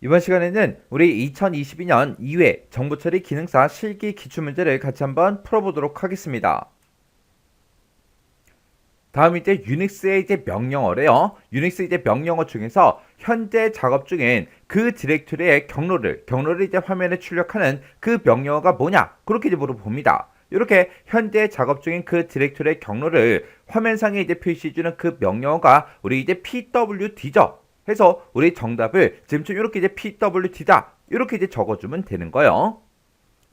이번 시간에는 우리 2022년 2회 정보처리 기능사 실기 기출문제를 같이 한번 풀어보도록 하겠습니다. 다음 이제 유닉스의 이제 명령어래요. 유닉스 이제 명령어 중에서 현재 작업 중인 그 디렉토리의 경로를 이제 화면에 출력하는 그 명령어가 뭐냐? 그렇게 이제 물어봅니다. 이렇게 현재 작업 중인 그 디렉토리의 경로를 화면상에 이제 표시해주는 그 명령어가 우리 이제 pwd죠. 해서 우리 정답을 지금쯤 이렇게 이제 pwd다 이렇게 이제 적어주면 되는 거예요.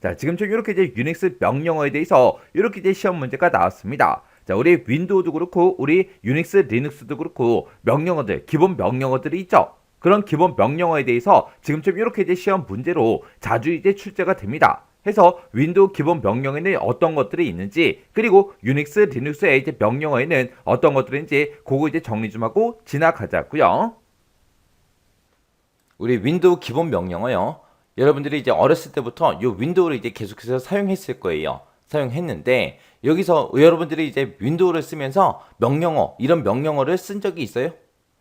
자, 지금쯤 이렇게 이제 유닉스 명령어에 대해서 이렇게 이제 시험 문제가 나왔습니다. 자, 우리 윈도우도 그렇고 우리 유닉스 리눅스도 그렇고 명령어들, 기본 명령어들이 있죠. 그런 기본 명령어에 대해서 지금쯤 이렇게 이제 시험 문제로 자주 이제 출제가 됩니다. 해서 윈도우 기본 명령에는 어떤 것들이 있는지, 그리고 유닉스 리눅스의 이제 명령어에는 어떤 것들이 있는지 그거 이제 정리 좀 하고 지나가자고요. 우리 윈도우 기본 명령어요. 여러분들이 이제 어렸을 때부터 이 윈도우를 이제 계속해서 사용했을 거예요. 사용했는데 여기서 여러분들이 이제 윈도우를 쓰면서 명령어, 이런 명령어를 쓴 적이 있어요?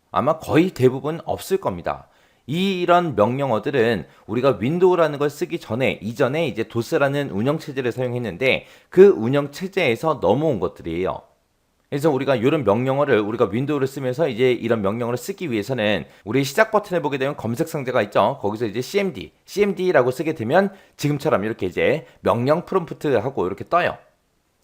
아마 거의 대부분 없을 겁니다. 이런 명령어들은 우리가 윈도우라는 걸 쓰기 전에, 이전에 이제 도스라는 운영체제를 사용했는데 그 운영체제에서 넘어온 것들이에요. 그래서 우리가 이런 명령어를 우리가 윈도우를 쓰면서 이제 이런 명령어를 쓰기 위해서는 우리 시작 버튼에 보게 되면 검색 상자가 있죠. 거기서 이제 cmd라고 쓰게 되면 지금처럼 이렇게 이제 명령 프롬프트하고 이렇게 떠요.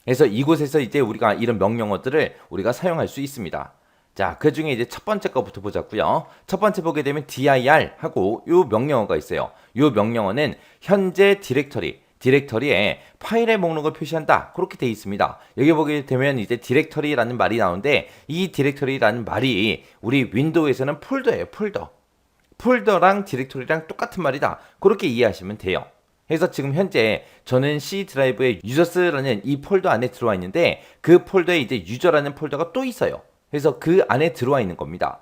그래서 이곳에서 이제 우리가 이런 명령어들을 우리가 사용할 수 있습니다. 자, 그 중에 이제 첫 번째 거부터 보자고요. 첫 번째 보게 되면 dir 하고 요 명령어가 있어요. 요 명령어는 현재 디렉터리에 파일의 목록을 표시한다. 그렇게 되어 있습니다. 여기 보게 되면 이제 디렉터리라는 말이 나오는데 이 디렉터리라는 말이 우리 윈도우에서는 폴더예요. 폴더랑 디렉터리랑 똑같은 말이다. 그렇게 이해하시면 돼요. 그래서 지금 현재 저는 C 드라이브에 유저스라는 이 폴더 안에 들어와 있는데 그 폴더에 이제 유저라는 폴더가 또 있어요. 그래서 그 안에 들어와 있는 겁니다.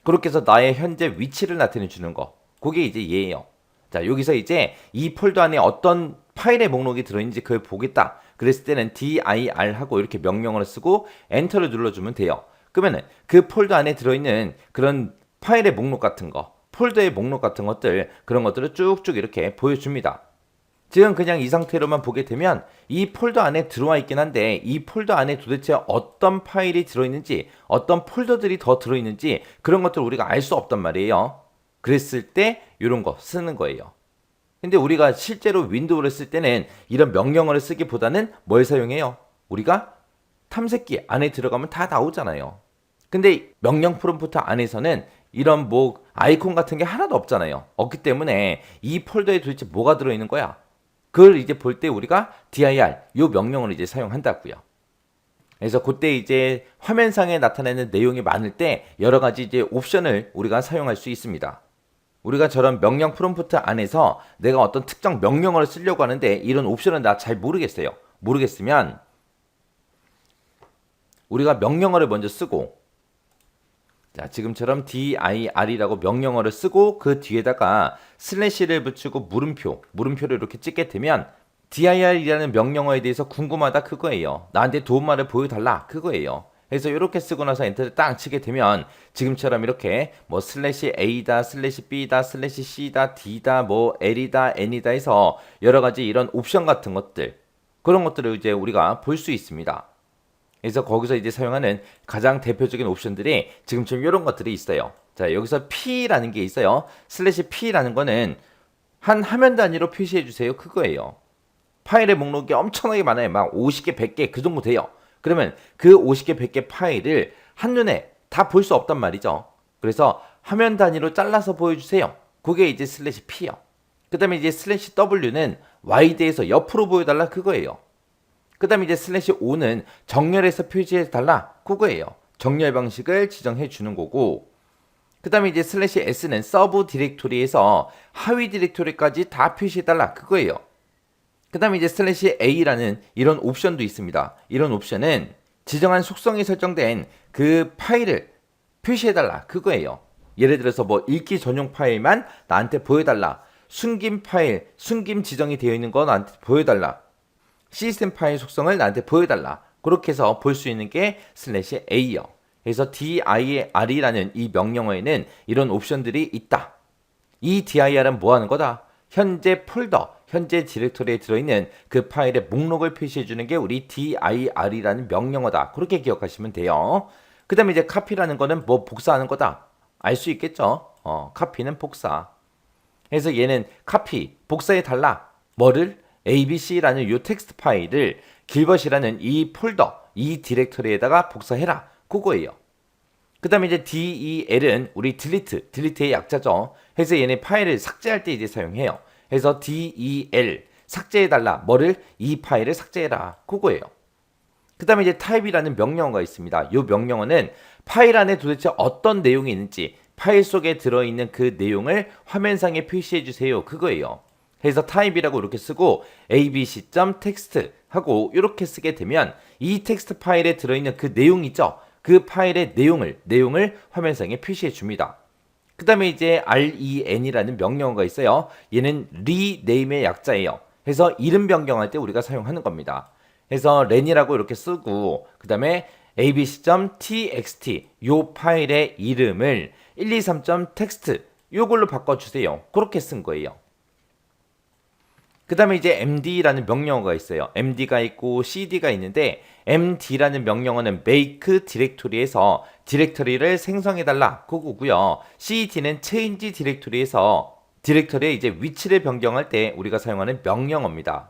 그렇게 해서 나의 현재 위치를 나타내 주는 거. 그게 이제 얘예요. 자, 여기서 이제 이 폴더 안에 어떤 파일의 목록이 들어있는지 그걸 보겠다. 그랬을 때는 dir 하고 이렇게 명령어를 쓰고 엔터를 눌러주면 돼요. 그러면은 그 폴더 안에 들어있는 그런 파일의 목록 같은 거, 폴더의 목록 같은 것들, 그런 것들을 쭉쭉 이렇게 보여줍니다. 지금 그냥 이 상태로만 보게 되면 이 폴더 안에 들어와 있긴 한데 이 폴더 안에 도대체 어떤 파일이 들어있는지, 어떤 폴더들이 더 들어있는지 그런 것들을 우리가 알 수 없단 말이에요. 그랬을 때 이런 거 쓰는 거예요. 근데 우리가 실제로 윈도우를 쓸 때는 이런 명령어를 쓰기보다는 뭘 사용해요? 우리가 탐색기 안에 들어가면 다 나오잖아요. 근데 명령 프롬프트 안에서는 이런 뭐 아이콘 같은 게 하나도 없잖아요. 없기 때문에 이 폴더에 도대체 뭐가 들어있는 거야? 그걸 이제 볼 때 우리가 dir 요 명령어를 이제 사용한다고요. 그래서 그때 이제 화면상에 나타내는 내용이 많을 때 여러 가지 이제 옵션을 우리가 사용할 수 있습니다. 우리가 저런 명령 프롬프트 안에서 내가 어떤 특정 명령어를 쓰려고 하는데 이런 옵션은 나 잘 모르겠어요. 모르겠으면 우리가 명령어를 먼저 쓰고, 자, 지금처럼 dir이라고 명령어를 쓰고 그 뒤에다가 슬래시를 붙이고 물음표를 이렇게 찍게 되면 dir이라는 명령어에 대해서 궁금하다 그거예요. 나한테 도움말을 보여달라 그거예요. 그래서 이렇게 쓰고 나서 엔터를 딱 치게 되면 지금처럼 이렇게 뭐 슬래시 A다, 슬래시 B다, 슬래시 C다, D다, 뭐 L이다, N이다 해서 여러 가지 이런 옵션 같은 것들, 그런 것들을 이제 우리가 볼 수 있습니다. 그래서 거기서 이제 사용하는 가장 대표적인 옵션들이 지금처럼 이런 것들이 있어요. 자, 여기서 P라는 게 있어요. 슬래시 P라는 거는 한 화면 단위로 표시해 주세요. 그거예요. 파일의 목록이 엄청나게 많아요. 막 50개, 100개 그 정도 돼요. 그러면 그 50개, 100개 파일을 한눈에 다 볼 수 없단 말이죠. 그래서 화면 단위로 잘라서 보여주세요. 그게 이제 슬래시 P요. 그 다음에 이제 슬래시 W는 와이드에서 옆으로 보여달라 그거예요. 그 다음에 이제 슬래시 O는 정렬해서 표시해달라 그거예요. 정렬 방식을 지정해 주는 거고, 그 다음에 이제 슬래시 S는 서브 디렉토리에서 하위 디렉토리까지 다 표시해달라 그거예요. 그 다음에 이제 슬래시 A라는 이런 옵션도 있습니다. 이런 옵션은 지정한 속성이 설정된 그 파일을 표시해달라 그거예요. 예를 들어서 뭐 읽기 전용 파일만 나한테 보여달라, 숨김 파일, 숨김 지정이 되어 있는 거 나한테 보여달라, 시스템 파일 속성을 나한테 보여달라, 그렇게 해서 볼 수 있는 게 슬래시 A요. 그래서 dir이라는 이 명령어에는 이런 옵션들이 있다. 이 dir은 뭐 하는 거다? 현재 폴더, 현재 디렉토리에 들어있는 그 파일의 목록을 표시해주는 게 우리 dir이라는 명령어다. 그렇게 기억하시면 돼요. 그 다음에 이제 copy라는 거는 뭐 복사하는 거다. 알 수 있겠죠? copy는 복사. 그래서 얘는 copy, 복사해달라. 뭐를? abc라는 요 텍스트 파일을 길벗이라는 이 폴더, 이 디렉토리에다가 복사해라. 그거예요. 그 다음에 이제 del은 우리 delete의 약자죠. 그래서 얘네 파일을 삭제할 때 이제 사용해요. 그래서 del, 삭제해달라. 뭐를? 이 파일을 삭제해라. 그거예요. 그 다음에 이제 type이라는 명령어가 있습니다. 이 명령어는 파일 안에 도대체 어떤 내용이 있는지, 파일 속에 들어있는 그 내용을 화면상에 표시해주세요. 그거예요. 그래서 type이라고 이렇게 쓰고 abc.text 하고 이렇게 쓰게 되면 이 텍스트 파일에 들어있는 그 내용 있죠? 그 파일의 내용을 화면상에 표시해 줍니다. 그 다음에 이제 ren이라는 명령어가 있어요. 얘는 rename의 약자예요. 그래서 이름 변경할 때 우리가 사용하는 겁니다. 그래서 ren이라고 이렇게 쓰고 그 다음에 abc.txt 요 파일의 이름을 123.text 요걸로 바꿔주세요. 그렇게 쓴 거예요. 그 다음에 이제 md라는 명령어가 있어요. md가 있고 cd가 있는데 md라는 명령어는 make 디렉토리에서 디렉토리를 생성해달라 그거고요. cd는 change 디렉토리에서 디렉토리의 이제 위치를 변경할 때 우리가 사용하는 명령어입니다.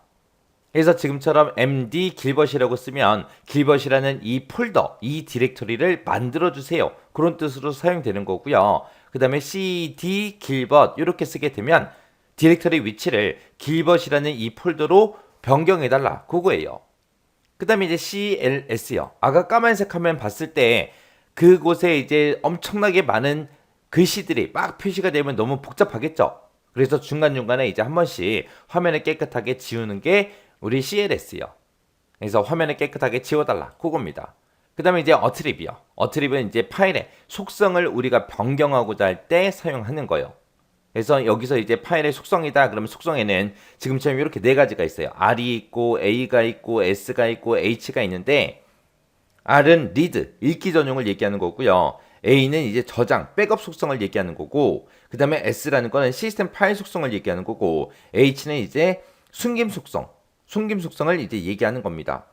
그래서 지금처럼 md 길벗이라고 쓰면 길벗이라는 이 폴더, 이 디렉토리를 만들어주세요. 그런 뜻으로 사용되는 거고요. 그 다음에 cd 길벗 이렇게 쓰게 되면 디렉터리 위치를 길벗이라는 이 폴더로 변경해달라. 그거예요. 그 다음에 이제 cls요. 아까 까만색 화면 봤을 때 그곳에 이제 엄청나게 많은 글씨들이 막 표시가 되면 너무 복잡하겠죠. 그래서 중간중간에 이제 한 번씩 화면을 깨끗하게 지우는 게 우리 cls요. 그래서 화면을 깨끗하게 지워달라. 그겁니다. 그 다음에 이제 어트립이요. 어트립은 이제 파일의 속성을 우리가 변경하고자 할 때 사용하는 거예요. 그래서 여기서 이제 파일의 속성이다. 그러면 속성에는 지금처럼 이렇게 네 가지가 있어요. R이 있고 A가 있고 S가 있고 H가 있는데 R은 read, 읽기 전용을 얘기하는 거고요. A는 이제 저장, 백업 속성을 얘기하는 거고 그 다음에 S라는 거는 시스템 파일 속성을 얘기하는 거고 H는 이제 숨김 속성을 이제 얘기하는 겁니다.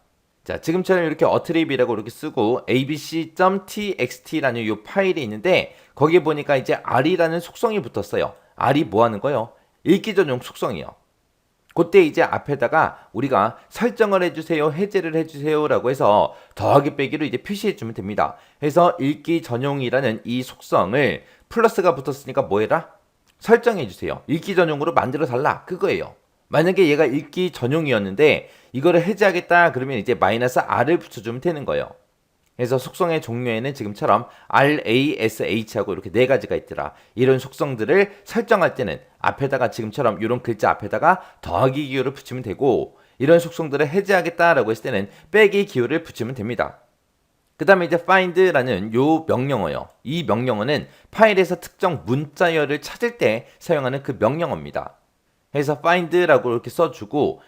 자, 지금처럼 이렇게 어트립이라고 이렇게 쓰고 abc.txt라는 이 파일이 있는데 거기에 보니까 이제 R이라는 속성이 붙었어요. R이 뭐 하는 거예요? 읽기 전용 속성이요. 그때 이제 앞에다가 우리가 설정을 해주세요, 해제를 해주세요 라고 해서 더하기 빼기로 이제 표시해주면 됩니다. 그래서 읽기 전용이라는 이 속성을 플러스가 붙었으니까 뭐 해라? 설정해주세요. 읽기 전용으로 만들어 달라. 그거예요. 만약에 얘가 읽기 전용이었는데 이거를 해제하겠다 그러면 이제 마이너스 R을 붙여주면 되는 거예요. 그래서 속성의 종류에는 지금처럼 RASH하고 이렇게 네 가지가 있더라. 이런 속성들을 설정할 때는 앞에다가 지금처럼 이런 글자 앞에다가 더하기 기호를 붙이면 되고 이런 속성들을 해제하겠다라고 했을 때는 빼기 기호를 붙이면 됩니다. 그 다음에 이제 find라는 요 명령어요. 이 명령어는 파일에서 특정 문자열을 찾을 때 사용하는 그 명령어입니다. 그래서 find라고 이렇게 써주고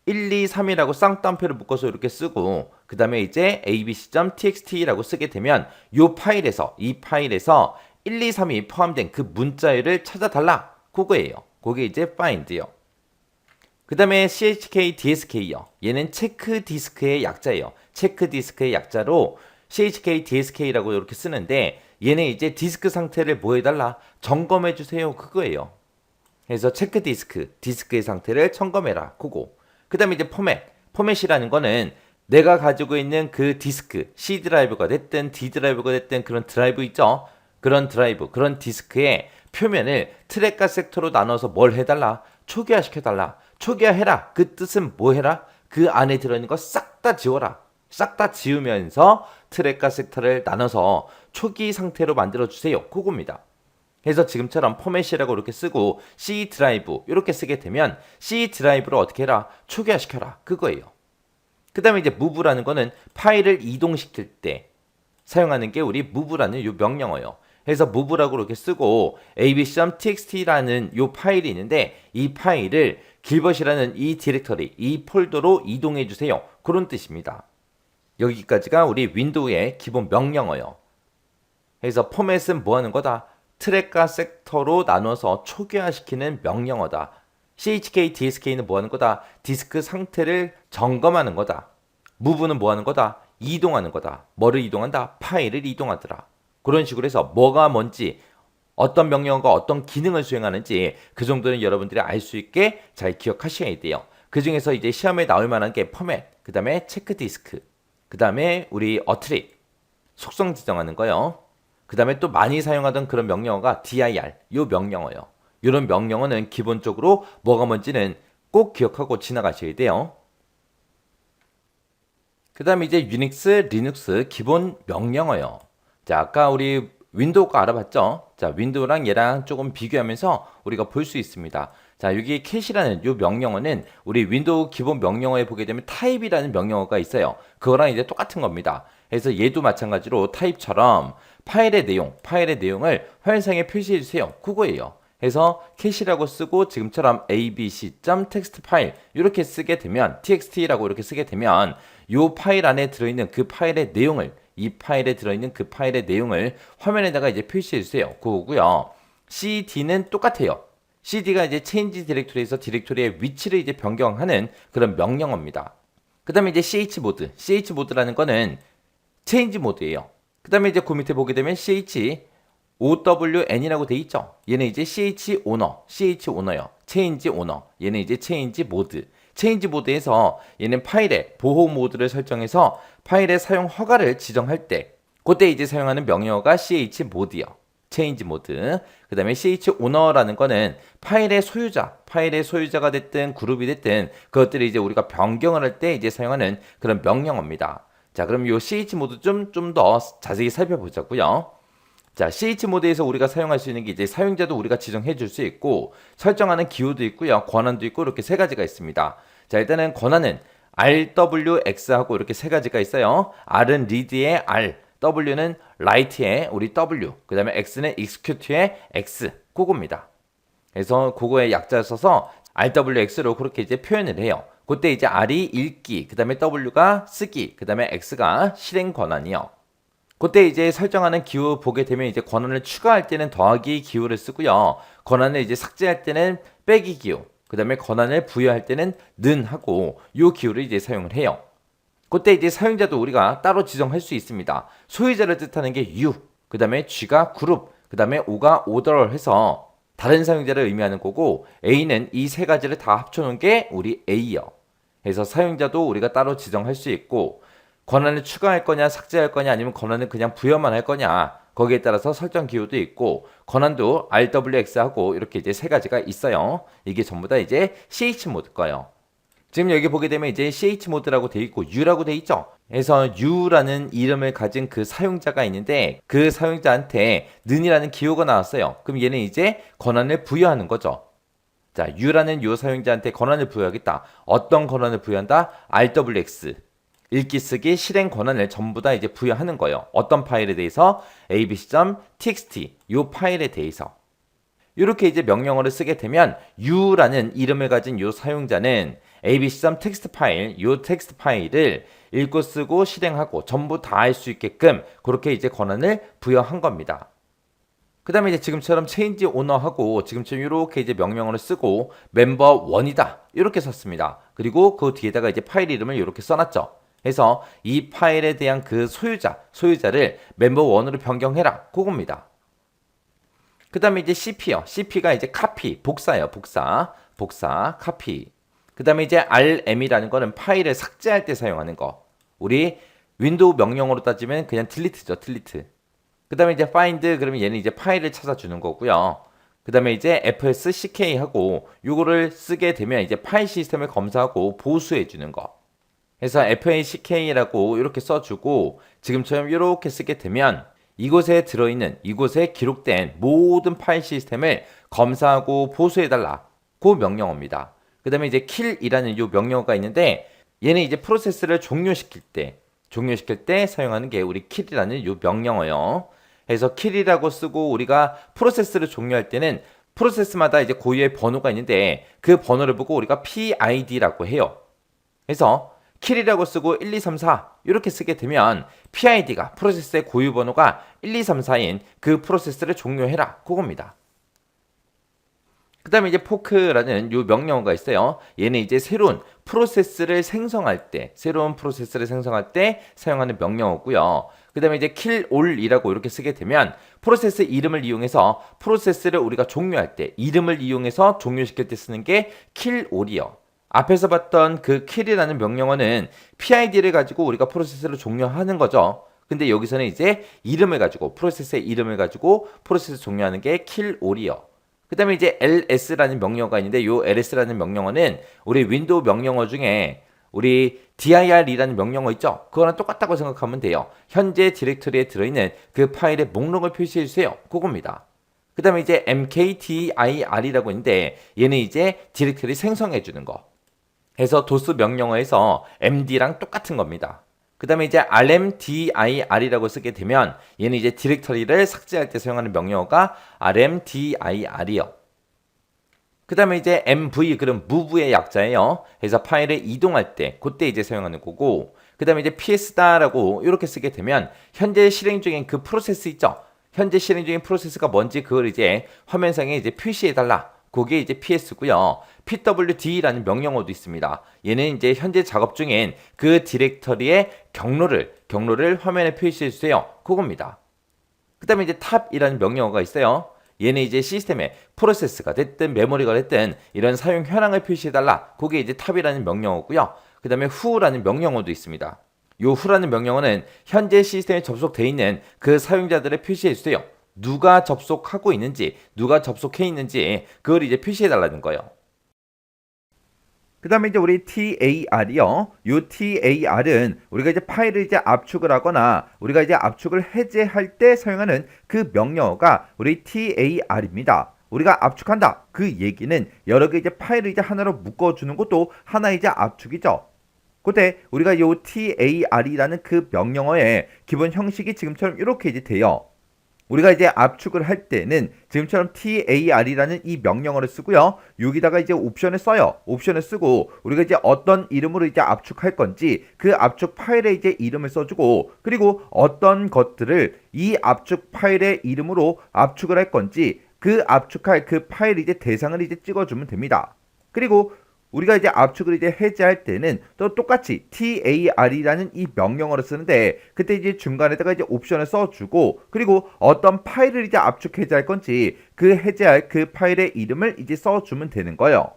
1, 2, 3이라고 쌍따옴표를 묶어서 이렇게 쓰고 그 다음에 이제 abc.txt라고 쓰게 되면 이 파일에서 1, 2, 3이 포함된 그 문자열을 찾아달라. 그거예요. 그게 이제 find요. 그 다음에 chk dsk요. 얘는 체크 디스크의 약자예요. 체크 디스크의 약자로 chk dsk라고 이렇게 쓰는데 얘는 이제 디스크 상태를 뭐 해달라? 점검해주세요. 그거예요. 그래서 체크 디스크의 상태를 점검해라. 그거. 그 다음에 이제 포맷이라는 거는 내가 가지고 있는 그 디스크, C 드라이브가 됐든 D 드라이브가 됐든 그런 드라이브 있죠? 그런 드라이브, 그런 디스크의 표면을 트랙과 섹터로 나눠서 뭘 해달라? 초기화시켜달라. 초기화해라. 그 뜻은 뭐 해라? 그 안에 들어있는 거 싹 다 지워라. 싹 다 지우면서 트랙과 섹터를 나눠서 초기 상태로 만들어주세요. 그겁니다. 그래서 지금처럼 포맷이라고 이렇게 쓰고 C 드라이브 이렇게 쓰게 되면 C 드라이브를 어떻게 해라? 초기화시켜라. 그거예요. 그 다음에 이제 move라는 거는 파일을 이동시킬 때 사용하는 게 우리 move라는 이 명령어예요. 그래서 move라고 이렇게 쓰고 abc.txt라는 이 파일이 있는데 이 파일을 길벗이라는 이 디렉터리, 이 폴더로 이동해 주세요. 그런 뜻입니다. 여기까지가 우리 윈도우의 기본 명령어예요. 그래서 포맷은 뭐 하는 거다? 트랙과 섹터로 나눠서 초기화시키는 명령어다. CHK, DSK는 뭐 하는 거다? 디스크 상태를 점검하는 거다. 무브는 뭐 하는 거다? 이동하는 거다. 뭐를 이동한다? 파일을 이동하더라. 그런 식으로 해서 뭐가 뭔지, 어떤 명령어가 어떤 기능을 수행하는지 그 정도는 여러분들이 알 수 있게 잘 기억하셔야 돼요. 그 중에서 이제 시험에 나올 만한 게 포맷, 그 다음에 체크 디스크, 그 다음에 우리 어트릭, 속성 지정하는 거요. 그 다음에 또 많이 사용하던 그런 명령어가 dir, 요 명령어요. 이런 명령어는 기본적으로 뭐가 뭔지는 꼭 기억하고 지나가셔야 돼요. 그 다음에 이제 유닉스, 리눅스 기본 명령어요. 자, 아까 우리 윈도우 거 알아봤죠? 자, 윈도우랑 얘랑 조금 비교하면서 우리가 볼 수 있습니다. 자, 여기 캣이라는 이 명령어는 우리 윈도우 기본 명령어에 보게 되면 타입이라는 명령어가 있어요. 그거랑 이제 똑같은 겁니다. 그래서 얘도 마찬가지로 타입처럼 파일의 내용을 화면상에 표시해 주세요. 그거예요. 해서 캣이라고 쓰고 지금처럼 abc.txt 파일 이렇게 쓰게 되면 txt라고 이렇게 쓰게 되면 이 파일 안에 들어있는 그 파일의 내용을 이 파일에 들어있는 그 파일의 내용을 화면에다가 이제 표시해 주세요. 그거고요. cd는 똑같아요. cd가 이제 change 디렉토리에서 디렉토리의 위치를 이제 변경하는 그런 명령어입니다. 그 다음에 이제 ch모드라는 거는 change 모드예요. 그 다음에 이제 그 밑에 보게 되면 OWN이라고 돼 있죠. 얘는 이제 CH오너요. 체인지 오너. 얘는 이제 체인지 모드. 체인지 모드에서 얘는 파일의 보호 모드를 설정해서 파일의 사용 허가를 지정할 때 그때 이제 사용하는 명령어가 ch모드요. 체인지 모드. 그 다음에 chownera는 거는 파일의 소유자가 됐든 그룹이 됐든 그것들을 이제 우리가 변경을 할 때 이제 사용하는 그런 명령어입니다. 자, 그럼 요 ch모드 좀 더 자세히 살펴보자고요. 자, ch모드에서 우리가 사용할 수 있는 게 이제 사용자도 우리가 지정해 줄 수 있고 설정하는 기호도 있고요. 권한도 있고 이렇게 세 가지가 있습니다. 자, 일단은 권한은 RWX하고 이렇게 세 가지가 있어요. R은 read의 R, W는 write의 우리 W, 그 다음에 X는 execute의 X, 그겁니다. 그래서 그거에 약자 써서 RWX로 그렇게 이제 표현을 해요. 그때 이제 R이 읽기, 그 다음에 W가 쓰기, 그 다음에 X가 실행 권한이요. 그때 이제 설정하는 기호 보게 되면 이제 권한을 추가할 때는 더하기 기호를 쓰고요. 권한을 이제 삭제할 때는 빼기 기호, 그 다음에 권한을 부여할 때는 는 하고 요 기호를 이제 사용을 해요. 그때 이제 사용자도 우리가 따로 지정할 수 있습니다. 소유자를 뜻하는 게 U, 그 다음에 G가 그룹, 그 다음에 O가 오더를 해서 다른 사용자를 의미하는 거고 A는 이 세 가지를 다 합쳐놓은 게 우리 A요. 그래서 사용자도 우리가 따로 지정할 수 있고 권한을 추가할 거냐 삭제할 거냐 아니면 권한을 그냥 부여만 할 거냐 거기에 따라서 설정 기호도 있고 권한도 RWX하고 이렇게 이제 세 가지가 있어요. 이게 전부 다 이제 CH 모드 거예요. 지금 여기 보게 되면 이제 CH 모드라고 돼 있고 U라고 돼 있죠. 그래서 U라는 이름을 가진 그 사용자가 있는데 그 사용자한테 는이라는 기호가 나왔어요. 그럼 얘는 이제 권한을 부여하는 거죠. 자, U라는 요 사용자한테 권한을 부여하겠다. 어떤 권한을 부여한다? RWX. 읽기 쓰기 실행 권한을 전부 다 이제 부여하는 거예요. 어떤 파일에 대해서 abc.txt 요 파일에 대해서 이렇게 이제 명령어를 쓰게 되면 U라는 이름을 가진 요 사용자는 abc.txt 파일 요 텍스트 파일을 읽고 쓰고 실행하고 전부 다 할 수 있게끔 그렇게 이제 권한을 부여한 겁니다. 그 다음에 이제 지금처럼 change owner하고 지금처럼 이렇게 이제 명령어를 쓰고 member 1이다 이렇게 썼습니다. 그리고 그 뒤에다가 이제 파일 이름을 이렇게 써놨죠. 해서 이 파일에 대한 그 소유자를 멤버 1으로 변경해라. 그겁니다. 그 다음에 이제 CP요. CP가 이제 copy, 복사예요. 복사, copy. 그 다음에 이제 RM이라는 거는 파일을 삭제할 때 사용하는 거. 우리 윈도우 명령어로 따지면 그냥 delete죠. delete. 그 다음에 이제 find, 그러면 얘는 이제 파일을 찾아주는 거고요. 그 다음에 이제 fsck 하고 요거를 쓰게 되면 이제 파일 시스템을 검사하고 보수해 주는 거. 그래서 FACK라고 이렇게 써주고 지금처럼 이렇게 쓰게 되면 이곳에 들어있는 이곳에 기록된 모든 파일 시스템을 검사하고 보수해달라. 그 명령어입니다. 그 다음에 이제 kill이라는 이 명령어가 있는데 얘는 이제 프로세스를 종료시킬 때 사용하는 게 우리 kill이라는 이 명령어요. 그래서 kill이라고 쓰고 우리가 프로세스를 종료할 때는 프로세스마다 이제 고유의 번호가 있는데 그 번호를 보고 우리가 PID라고 해요. 그래서 킬이라고 쓰고 1, 2, 3, 4 이렇게 쓰게 되면 PID가 프로세스의 고유 번호가 1, 2, 3, 4인 그 프로세스를 종료해라 그겁니다. 그 다음에 이제 포크라는 요 명령어가 있어요. 얘는 이제 새로운 프로세스를 생성할 때 사용하는 명령어고요. 그 다음에 이제 kill all이라고 이렇게 쓰게 되면 프로세스 이름을 이용해서 프로세스를 우리가 종료할 때 이름을 이용해서 종료시킬 때 쓰는 게 kill all이요. 앞에서 봤던 그 kill이라는 명령어는 PID를 가지고 우리가 프로세스를 종료하는 거죠. 근데 여기서는 이제 이름을 가지고 프로세스의 이름을 가지고 프로세스 종료하는 게 kill all이요. 그 다음에 이제 ls라는 명령어가 있는데 요 ls라는 명령어는 우리 윈도우 명령어 중에 우리 dir이라는 명령어 있죠? 그거랑 똑같다고 생각하면 돼요. 현재 디렉터리에 들어있는 그 파일의 목록을 표시해 주세요. 그겁니다. 그 다음에 이제 mkdir이라고 있는데 얘는 이제 디렉터리 생성해 주는 거. 해서 도스 명령어에서 md랑 똑같은 겁니다. 그 다음에 이제 rmdir이라고 쓰게 되면 얘는 이제 디렉터리를 삭제할 때 사용하는 명령어가 rmdir이요. 그 다음에 이제 mv 그럼 move의 약자예요. 그래서 파일을 이동할 때 그때 이제 사용하는 거고 그 다음에 이제 ps다라고 이렇게 쓰게 되면 현재 실행 중인 그 프로세스 있죠. 현재 실행 중인 프로세스가 뭔지 그걸 이제 화면상에 이제 표시해 달라. 그게 이제 PS고요. PWD라는 명령어도 있습니다. 얘는 이제 현재 작업 중인 그 디렉터리의 경로를 화면에 표시해 주세요. 그겁니다. 그 다음에 이제 탑이라는 명령어가 있어요. 얘는 이제 시스템에 프로세스가 됐든 메모리가 됐든 이런 사용 현황을 표시해 달라. 그게 이제 탑이라는 명령어고요. 그 다음에 who라는 명령어도 있습니다. 요 who라는 명령어는 현재 시스템에 접속되어 있는 그 사용자들을 표시해 주세요. 누가 접속하고 있는지, 누가 접속해 있는지 그걸 이제 표시해 달라는 거예요. 그 다음에 이제 우리 TAR이요. 요 TAR은 우리가 이제 파일을 이제 압축을 하거나 우리가 이제 압축을 해제할 때 사용하는 그 명령어가 우리 TAR입니다. 우리가 압축한다. 그 얘기는 여러 개 이제 파일을 이제 하나로 묶어주는 것도 하나의 이제 압축이죠. 그때 우리가 요 TAR이라는 그 명령어의 기본 형식이 지금처럼 이렇게 이제 돼요. 우리가 이제 압축을 할 때는 지금처럼 TAR이라는 이 명령어를 쓰고요. 여기다가 이제 옵션을 써요. 옵션을 쓰고 우리가 이제 어떤 이름으로 이제 압축할 건지 그 압축 파일의 이제 이름을 써주고 그리고 어떤 것들을 이 압축 파일의 이름으로 압축을 할 건지 그 압축할 그 파일 이제 대상을 이제 찍어주면 됩니다. 그리고 우리가 이제 압축을 이제 해제할 때는 또 똑같이 TAR이라는 이 명령어를 쓰는데 그때 이제 중간에다가 이제 옵션을 써주고 그리고 어떤 파일을 이제 압축 해제할 건지 그 해제할 그 파일의 이름을 이제 써주면 되는 거예요.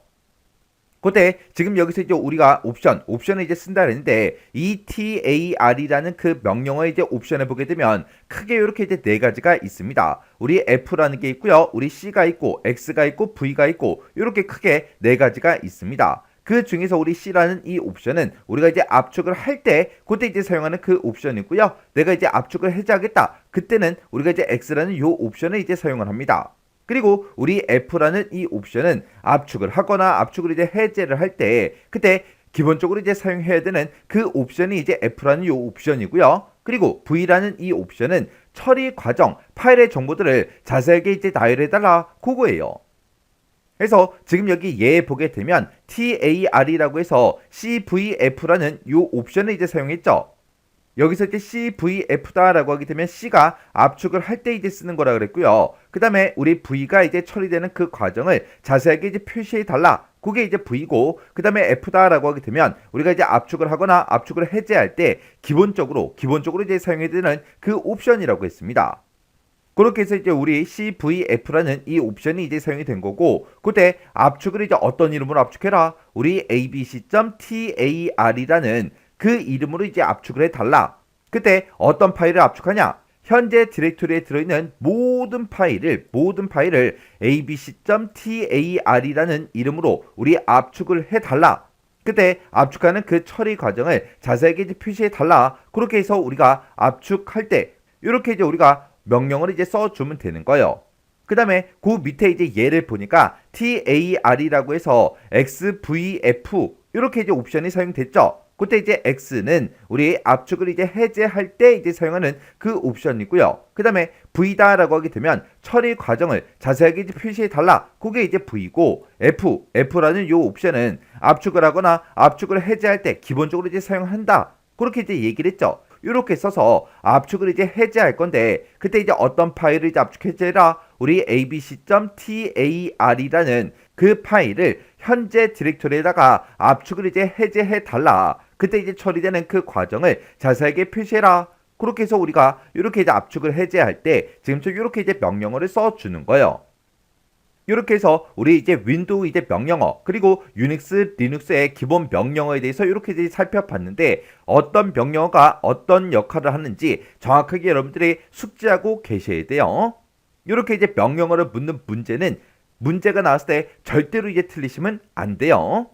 그때 지금 여기서 이제 우리가 옵션을 이제 쓴다 그랬는데 이 TAR이라는 그 명령어의 이제 옵션을 보게 되면 크게 이렇게 이제 네 가지가 있습니다. 우리 F라는 게 있고요. 우리 C가 있고 X가 있고 V가 있고 이렇게 크게 네 가지가 있습니다. 그 중에서 우리 C라는 이 옵션은 우리가 이제 압축을 할 때 그때 이제 사용하는 그 옵션이고요. 내가 이제 압축을 해제하겠다. 그때는 우리가 이제 X라는 요 옵션을 이제 사용을 합니다. 그리고 우리 F라는 이 옵션은 압축을 하거나 압축을 이제 해제를 할 때 그때 기본적으로 이제 사용해야 되는 그 옵션이 이제 F라는 이 옵션이고요. 그리고 V라는 이 옵션은 처리 과정, 파일의 정보들을 자세하게 이제 나열해달라 그거예요. 그래서 지금 여기 얘 보게 되면 TAR이라고 해서 CVF라는 이 옵션을 이제 사용했죠. 여기서 이제 CVF다라고 하게 되면 C가 압축을 할 때 이제 쓰는 거라 그랬고요. 그 다음에 우리 V가 이제 처리되는 그 과정을 자세하게 이제 표시해 달라. 그게 이제 V고, 그 다음에 F다라고 하게 되면 우리가 이제 압축을 하거나 압축을 해제할 때 기본적으로 이제 사용해야 되는 그 옵션이라고 했습니다. 그렇게 해서 이제 우리 CVF라는 이 옵션이 이제 사용이 된 거고, 그때 압축을 이제 어떤 이름으로 압축해라? 우리 abc.tar이라는 그 이름으로 이제 압축을 해달라. 그때 어떤 파일을 압축하냐? 현재 디렉토리에 들어있는 모든 파일을 abc.tar이라는 이름으로 우리 압축을 해달라. 그때 압축하는 그 처리 과정을 자세하게 이제 표시해달라. 그렇게 해서 우리가 압축할 때 이렇게 이제 우리가 명령을 이제 써주면 되는 거예요. 그 다음에 그 밑에 이제 얘를 보니까 TAR이라고 해서 XVF 이렇게 이제 옵션이 사용됐죠. 그때 이제 X는 우리 압축을 이제 해제할 때 이제 사용하는 그 옵션이고요. 그 다음에 V다라고 하게 되면 처리 과정을 자세하게 이제 표시해 달라. 그게 이제 V고 F라는 요 옵션은 압축을 하거나 압축을 해제할 때 기본적으로 이제 사용한다. 그렇게 이제 얘기를 했죠. 이렇게 써서 압축을 이제 해제할 건데 그때 이제 어떤 파일을 이제 압축 해제라 우리 abc.tar이라는 그 파일을 현재 디렉토리에다가 압축을 이제 해제해 달라. 그때 이제 처리되는 그 과정을 자세하게 표시해라. 그렇게 해서 우리가 이렇게 이제 압축을 해제할 때 지금처럼 이렇게 이제 명령어를 써주는 거예요. 이렇게 해서 우리 이제 윈도우 이제 명령어 그리고 유닉스, 리눅스의 기본 명령어에 대해서 이렇게 이제 살펴봤는데 어떤 명령어가 어떤 역할을 하는지 정확하게 여러분들이 숙지하고 계셔야 돼요. 이렇게 이제 명령어를 묻는 문제는 문제가 나왔을 때 절대로 이제 틀리시면 안 돼요.